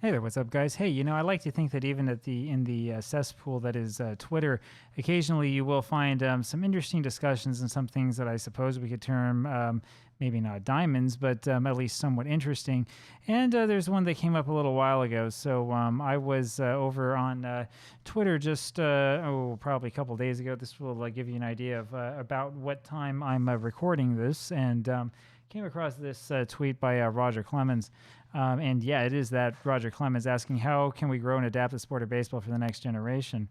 Hey there, what's up, guys? Hey, I like to think that even in the cesspool that is Twitter, occasionally you will find some interesting discussions and some things that I suppose we could term maybe not diamonds, but at least somewhat interesting. And there's one that came up a little while ago. So I was over on Twitter just probably a couple days ago. This will give you an idea of about what time I'm recording this, and came across this tweet by Roger Clemens. And yeah, it is that Roger Clemens asking, how can we grow and adapt the sport of baseball for the next generation?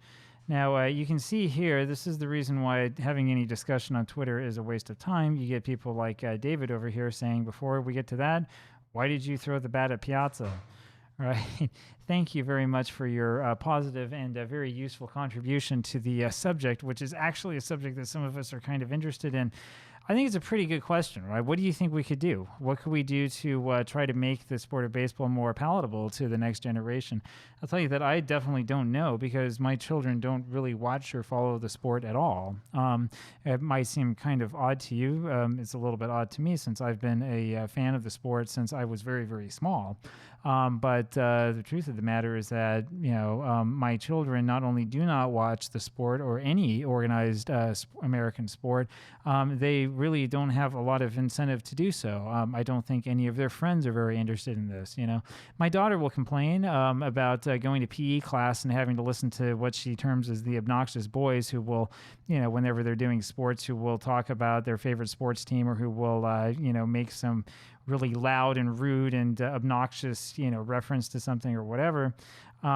Now, you can see here, this is the reason why having any discussion on Twitter is a waste of time. You get people like David over here saying, before we get to that, why did you throw the bat at Piazza? Right. Thank you very much for your positive and very useful contribution to the subject, which is actually a subject that some of us are kind of interested in. I think it's a pretty good question, right? What do you think we could do? What could we do to try to make the sport of baseball more palatable to the next generation? I'll tell you that I definitely don't know because my children don't really watch or follow the sport at all. It might seem kind of odd to you. It's a little bit odd to me since I've been a fan of the sport since I was very, very small. But the truth of the matter is that, my children not only do not watch the sport or any organized American sport, they really don't have a lot of incentive to do so. I don't think any of their friends are very interested in this. My daughter will complain about going to PE class and having to listen to what she terms as the obnoxious boys who will, whenever they're doing sports, who will talk about their favorite sports team or who will, make some really loud and rude and obnoxious, reference to something or whatever. It's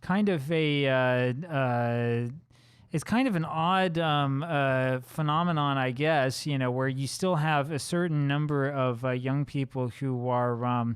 kind of a it's kind of an odd phenomenon, I guess, where you still have a certain number of young people who are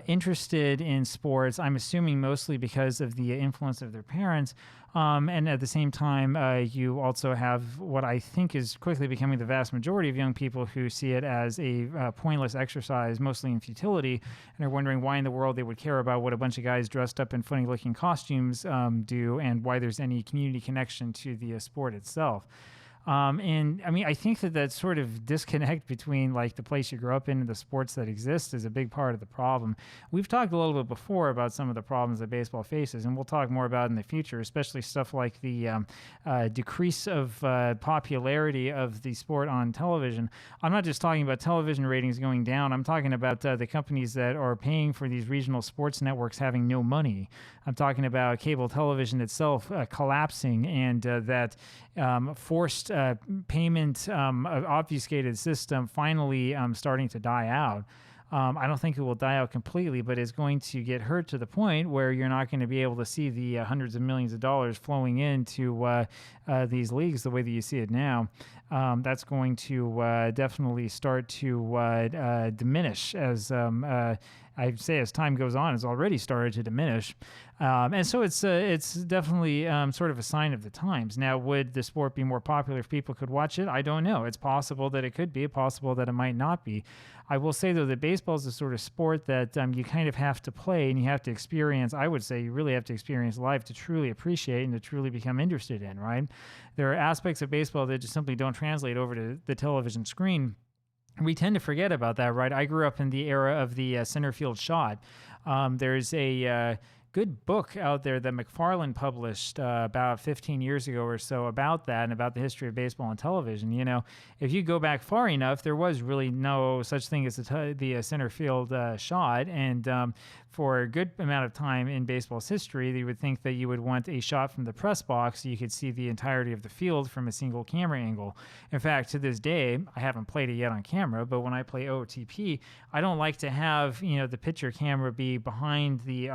interested in sports, I'm assuming mostly because of the influence of their parents. And at the same time, you also have what I think is quickly becoming the vast majority of young people who see it as a pointless exercise, mostly in futility, and are wondering why in the world they would care about what a bunch of guys dressed up in funny-looking costumes do and why there's any community connection to the sport itself. And I mean, I think that sort of disconnect between like the place you grew up in and the sports that exist is a big part of the problem. We've talked a little bit before about some of the problems that baseball faces, and we'll talk more about in the future, especially stuff like the decrease of popularity of the sport on television. I'm not just talking about television ratings going down. I'm talking about the companies that are paying for these regional sports networks having no money. I'm talking about cable television itself collapsing, and that forced payment obfuscated system finally starting to die out. I don't think it will die out completely, but it's going to get hurt to the point where you're not going to be able to see the hundreds of millions of dollars flowing into these leagues the way that you see it now. That's going to definitely start to diminish as I'd say as time goes on, it's already started to diminish. And so it's definitely sort of a sign of the times. Now, would the sport be more popular if people could watch it? I don't know. It's possible that it could be, possible that it might not be. I will say, though, that baseball is the sort of sport that you kind of have to play and you have to experience. I would say you really have to experience live to truly appreciate and to truly become interested in, right? There are aspects of baseball that just simply don't translate over to the television screen. We tend to forget about that, right? I grew up in the era of the center field shot. There's a good book out there that McFarland published about 15 years ago or so about that and about the history of baseball and television. If you go back far enough, there was really no such thing as the center field shot. And for a good amount of time in baseball's history, you would think that you would want a shot from the press box so you could see the entirety of the field from a single camera angle. In fact, to this day, I haven't played it yet on camera, but when I play OOTP, I don't like to have the pitcher camera be behind the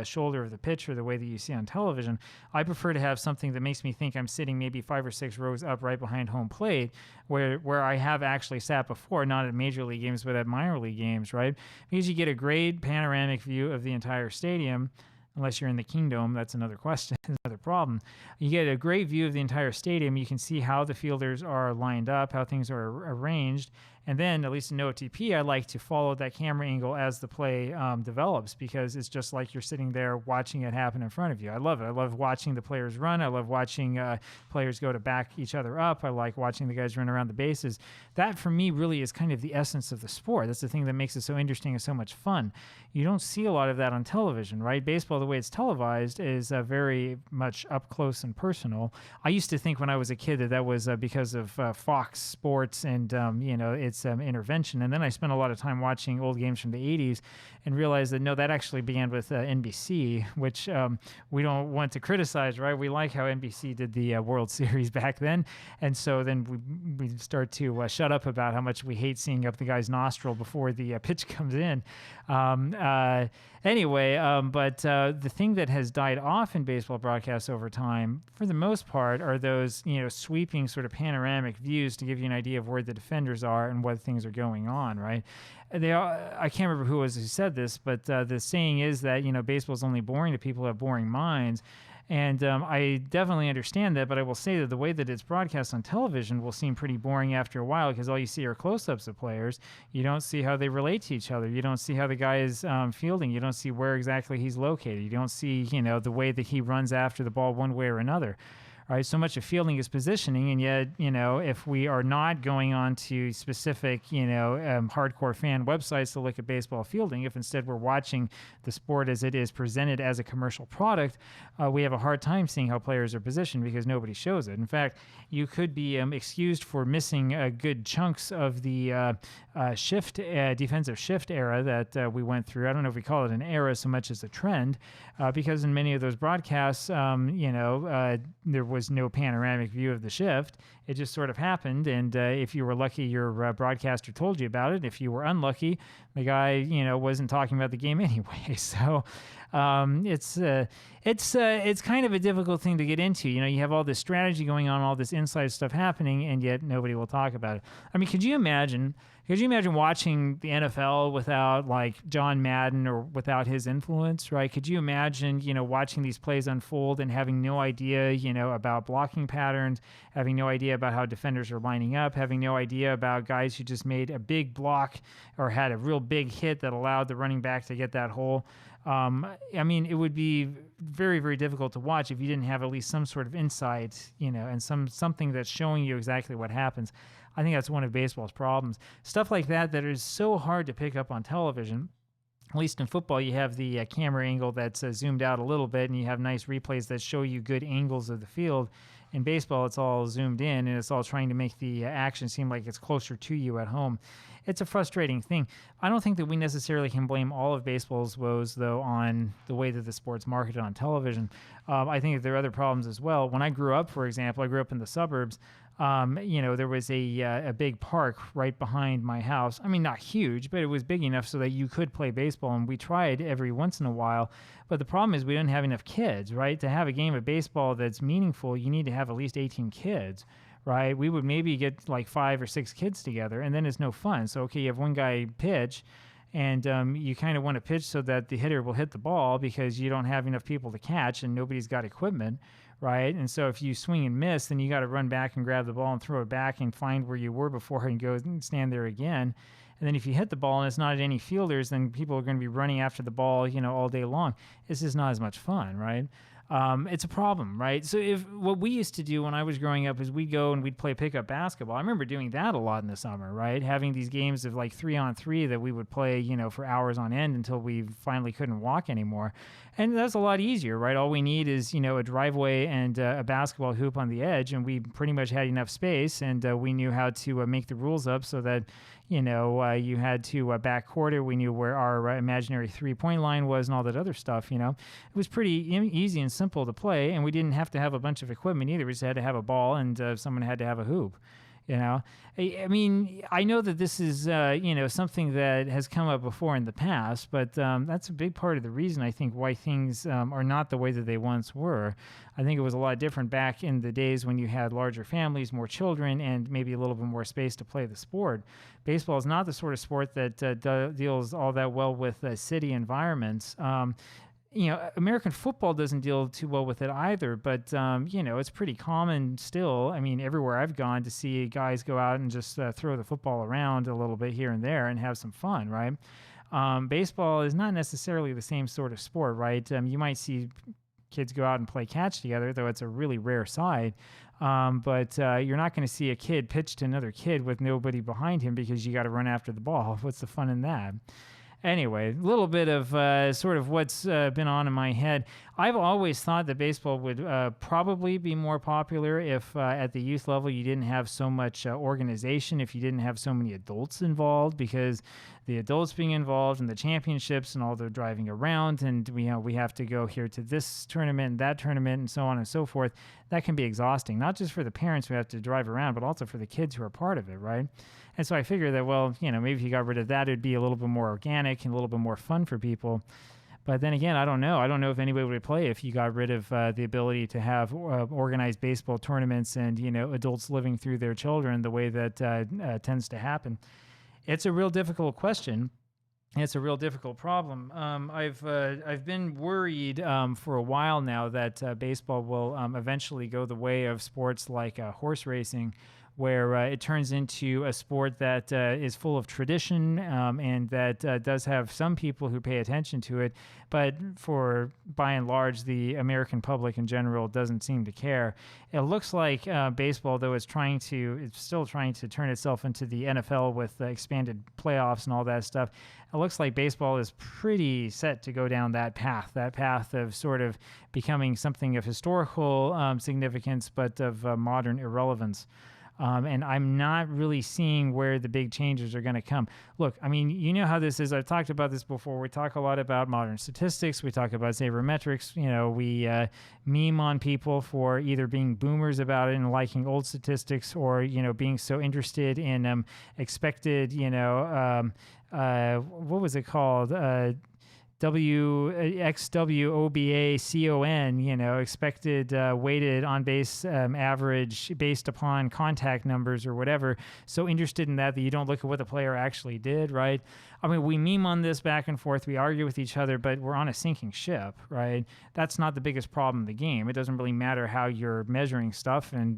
shoulder of the pitcher the way that you see on television. I prefer to have something that makes me think I'm sitting maybe 5 or 6 rows up right behind home plate, where I have actually sat before, not at major league games, but at minor league games, right? Because you get a great panoramic view of the entire stadium. Unless you're in the kingdom, that's another question, another problem. You get a great view of the entire stadium. You can see how the fielders are lined up, how things are arranged, And then, at least in OOTP, I like to follow that camera angle as the play develops, because it's just like you're sitting there watching it happen in front of you. I love it. I love watching the players run. I love watching players go to back each other up. I like watching the guys run around the bases. That, for me, really is kind of the essence of the sport. That's the thing that makes it so interesting and so much fun. You don't see a lot of that on television, right? Baseball, the way it's televised, is very much up close and personal. I used to think when I was a kid that was because of Fox Sports and its intervention, and then I spent a lot of time watching old games from the 80s and realized that no, that actually began with NBC, which we don't want to criticize, right? We like how NBC did the World Series back then, and so then we start to shut up about how much we hate seeing up the guy's nostril before the pitch comes in. But the thing that has died off in baseball broadcasts over time, for the most part, are those sweeping sort of panoramic views to give you an idea of where the defenders are and what things are going on, right? I can't remember who said this, but the saying is that baseball is only boring to people who have boring minds. And I definitely understand that, but I will say that the way that it's broadcast on television will seem pretty boring after a while, because all you see are close-ups of players. You don't see how they relate to each other. You don't see how the guy is fielding. You don't see where exactly he's located. You don't see, the way that he runs after the ball one way or another. Right, so much of fielding is positioning, and yet, if we are not going on to specific, hardcore fan websites to look at baseball fielding, if instead we're watching the sport as it is presented as a commercial product, we have a hard time seeing how players are positioned because nobody shows it. In fact, you could be excused for missing good chunks of the defensive shift era that we went through. I don't know if we call it an era so much as a trend, because in many of those broadcasts, there was no panoramic view of the shift. It just sort of happened, and if you were lucky, your broadcaster told you about it. If you were unlucky, the guy wasn't talking about the game anyway. So it's kind of a difficult thing to get into. You have all this strategy going on, all this inside stuff happening, and yet nobody will talk about it. I mean, could you imagine watching the NFL without like John Madden or without his influence, right? Could you imagine, watching these plays unfold and having no idea, about blocking patterns, having no idea about how defenders are lining up, having no idea about guys who just made a big block or had a real big hit that allowed the running back to get that hole? I mean, it would be very, very difficult to watch if you didn't have at least some sort of insight, and something that's showing you exactly what happens. I think that's one of baseball's problems. Stuff like that is so hard to pick up on television. At least in football, you have the camera angle that's zoomed out a little bit, and you have nice replays that show you good angles of the field. In baseball, it's all zoomed in, and it's all trying to make the action seem like it's closer to you at home. It's a frustrating thing. I don't think that we necessarily can blame all of baseball's woes, though, on the way that the sport's marketed on television. I think that there are other problems as well. When I grew up, for example, I grew up in the suburbs. There was a big park right behind my house. I mean, not huge, but it was big enough so that you could play baseball, and we tried every once in a while. But the problem is we didn't have enough kids, right? To have a game of baseball that's meaningful, you need to have at least 18 kids, right? We would maybe get like 5 or 6 kids together, and then it's no fun. So, okay, you have one guy pitch, and you kind of want to pitch so that the hitter will hit the ball because you don't have enough people to catch and nobody's got equipment, right? And so if you swing and miss, then you got to run back and grab the ball and throw it back and find where you were before and go and stand there again. And then if you hit the ball and it's not at any fielders, then people are going to be running after the ball, all day long. It's just not as much fun, right? It's a problem, right? So what we used to do when I was growing up is we'd go and we'd play pickup basketball. I remember doing that a lot in the summer, right? Having these games of like 3-on-3 that we would play, for hours on end until we finally couldn't walk anymore. And that's a lot easier, right? All we need is, a driveway and a basketball hoop on the edge, and we pretty much had enough space, and we knew how to make the rules up so that, you had to backcourt it. We knew where our imaginary three-point line was and all that other stuff, It was pretty easy and simple to play, and we didn't have to have a bunch of equipment either. We just had to have a ball, and someone had to have a hoop. I mean, I know that this is, something that has come up before in the past, but that's a big part of the reason, I think, why things are not the way that they once were. I think it was a lot different back in the days when you had larger families, more children, and maybe a little bit more space to play the sport. Baseball is not the sort of sport that deals all that well with city environments. American football doesn't deal too well with it either, but it's pretty common still. I mean, everywhere I've gone to see guys go out and just throw the football around a little bit here and there and have some fun, right? Baseball is not necessarily the same sort of sport, right? You might see kids go out and play catch together, though it's a really rare sight. But you're not going to see a kid pitch to another kid with nobody behind him because you got to run after the ball. What's the fun in that? Anyway, a little bit of sort of what's been on in my head. I've always thought that baseball would probably be more popular if at the youth level you didn't have so much organization, if you didn't have so many adults involved, because the adults being involved in the championships and all the driving around, and we have to go here to this tournament and that tournament and so on and so forth. That can be exhausting, not just for the parents who have to drive around, but also for the kids who are part of it, right? And so I figure that, well, maybe if you got rid of that, it'd be a little bit more organic and a little bit more fun for people. But then again, I don't know. I don't know if anybody would play if you got rid of the ability to have organized baseball tournaments and, adults living through their children the way that tends to happen. It's a real difficult question. It's a real difficult problem. I've been worried for a while now that baseball will eventually go the way of sports like horse racing, where it turns into a sport that is full of tradition and that does have some people who pay attention to it, but for by and large, the American public in general doesn't seem to care. It looks like baseball, though, it's still trying to turn itself into the NFL with expanded playoffs and all that stuff. It looks like baseball is pretty set to go down that path of sort of becoming something of historical significance, but of modern irrelevance. And I'm not really seeing where the big changes are going to come. Look, I mean, you know how this is. I've talked about this before. We talk a lot about modern statistics. We talk about sabermetrics. We meme on people for either being boomers about it and liking old statistics, or, being so interested in expected, what was it called? XWOBACON, expected weighted on base average based upon contact numbers or whatever. So interested in that you don't look at what the player actually did, right? I mean, we meme on this back and forth. We argue with each other, but we're on a sinking ship, right? That's not the biggest problem in the game. It doesn't really matter how you're measuring stuff. And,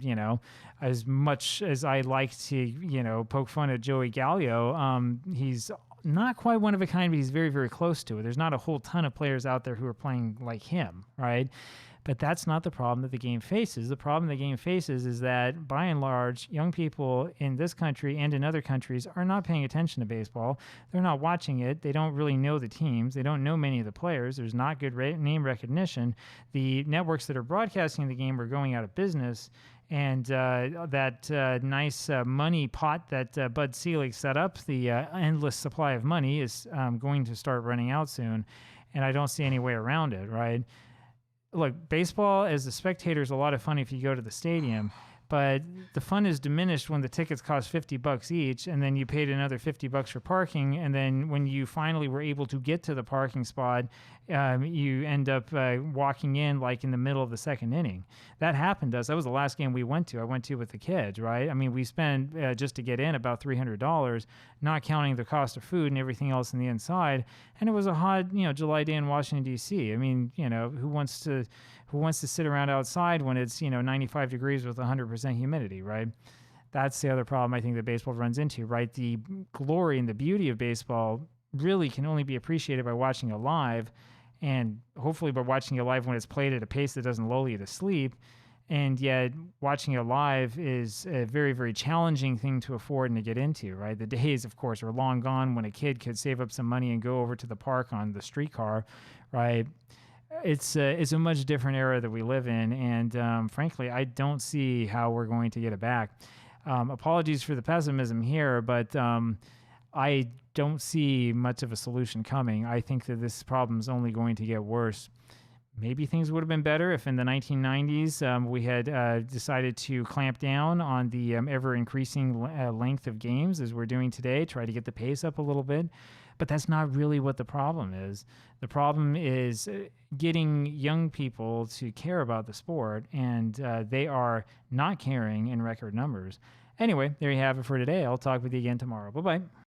as much as I like to, poke fun at Joey Gallo, he's not quite one of a kind, but he's very, very close to it. There's not a whole ton of players out there who are playing like him, right? But that's not the problem that the game faces. The problem the game faces is that, by and large, young people in this country and in other countries are not paying attention to baseball. They're not watching it. They don't really know the teams. They don't know many of the players. There's not good name recognition. The networks that are broadcasting the game are going out of business. And that nice money pot that Bud Selig set up, the endless supply of money, is going to start running out soon. And I don't see any way around it, right? Look, baseball as a spectator is a lot of fun if you go to the stadium, but the fun is diminished when the tickets cost $50 each, and then you paid another $50 for parking, and then when you finally were able to get to the parking spot, you end up walking in like in the middle of the second inning. That happened to us. That was the last game we went to. I went to with the kids, right? I mean, we spent just to get in about $300, not counting the cost of food and everything else in the inside. And it was a hot, July day in Washington, D.C. I mean, who wants to sit around outside when it's 95 degrees with 100% humidity, right? That's the other problem I think that baseball runs into, right? The glory and the beauty of baseball really can only be appreciated by watching it live, and hopefully by watching it live when it's played at a pace that doesn't lull you to sleep. And yet watching it live is a very, very challenging thing to afford and to get into, right? The days, of course, are long gone when a kid could save up some money and go over to the park on the streetcar, right? It's a much different era that we live in, and frankly, I don't see how we're going to get it back. Apologies for the pessimism here, but I don't see much of a solution coming. I think that this problem is only going to get worse. Maybe things would have been better if in the 1990s we had decided to clamp down on the ever-increasing length of games as we're doing today, try to get the pace up a little bit. But that's not really what the problem is. The problem is getting young people to care about the sport, and they are not caring in record numbers. Anyway, there you have it for today. I'll talk with you again tomorrow. Bye-bye.